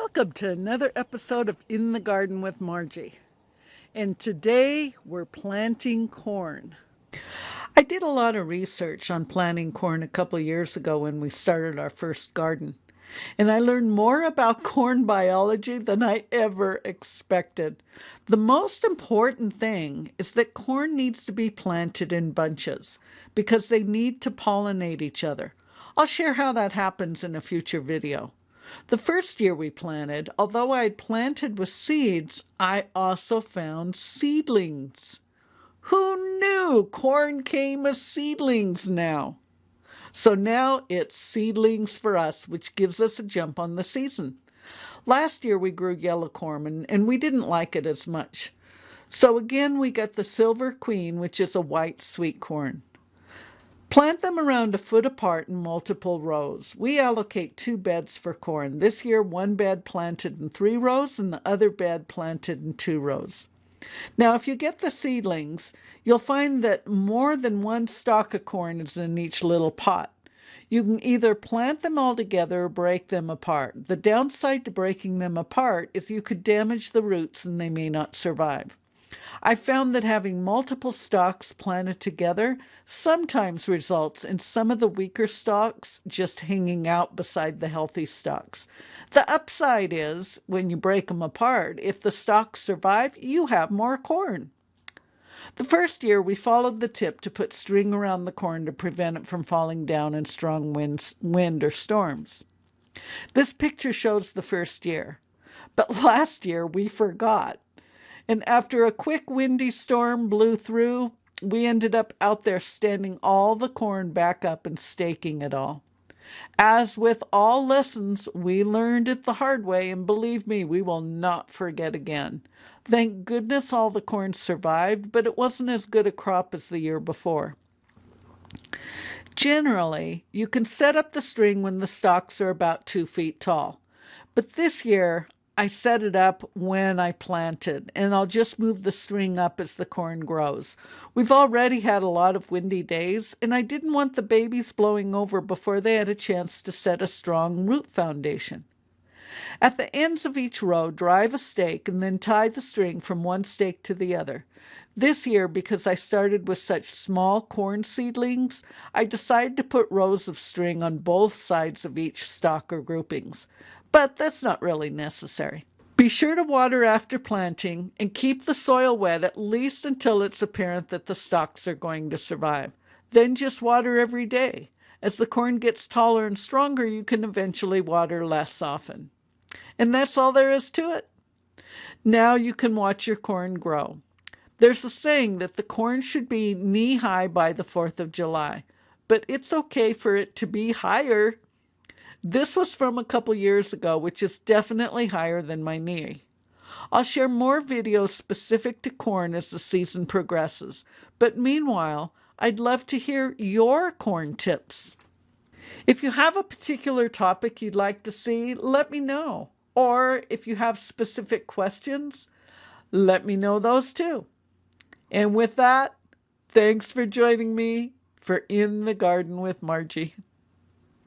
Welcome to another episode of In the Garden with Margie. And today we're planting corn. I did a lot of research on planting corn a couple years ago when we started our first garden. And I learned more about corn biology than I ever expected. The most important thing is that corn needs to be planted in bunches because they need to pollinate each other. I'll share how that happens in a future video. The first year we planted, although I had planted with seeds, I also found seedlings. Who knew corn came as seedlings now? So now it's seedlings for us, which gives us a jump on the season. Last year we grew yellow corn and we didn't like it as much. So again we got the Silver Queen, which is a white sweet corn. Plant them around a foot apart in multiple rows. We allocate 2 beds for corn. This year, 1 bed planted in 3 rows and the other bed planted in 2 rows. Now, if you get the seedlings, you'll find that more than 1 stalk of corn is in each little pot. You can either plant them all together or break them apart. The downside to breaking them apart is you could damage the roots and they may not survive. I found that having multiple stalks planted together sometimes results in some of the weaker stalks just hanging out beside the healthy stalks. The upside is, when you break them apart, if the stalks survive, you have more corn. The first year, we followed the tip to put string around the corn to prevent it from falling down in strong wind or storms. This picture shows the first year, but last year we forgot. And after a quick windy storm blew through, we ended up out there standing all the corn back up and staking it all. As with all lessons, we learned it the hard way, and believe me, we will not forget again. Thank goodness all the corn survived, but it wasn't as good a crop as the year before. Generally, you can set up the string when the stalks are about 2 feet tall. But this year, I set it up when I planted, and I'll just move the string up as the corn grows. We've already had a lot of windy days, and I didn't want the babies blowing over before they had a chance to set a strong root foundation. At the ends of each row, drive a stake and then tie the string from one stake to the other. This year, because I started with such small corn seedlings, I decided to put rows of string on both sides of each stalk or groupings. But that's not really necessary. Be sure to water after planting and keep the soil wet at least until it's apparent that the stalks are going to survive. Then just water every day. As the corn gets taller and stronger, you can eventually water less often. And that's all there is to it. Now you can watch your corn grow. There's a saying that the corn should be knee-high by the 4th of July, but it's okay for it to be higher. This was from a couple years ago, which is definitely higher than my knee. I'll share more videos specific to corn as the season progresses, but meanwhile, I'd love to hear your corn tips. If you have a particular topic you'd like to see, let me know. Or if you have specific questions, let me know those too. And with that, thanks for joining me for In the Garden with Margie.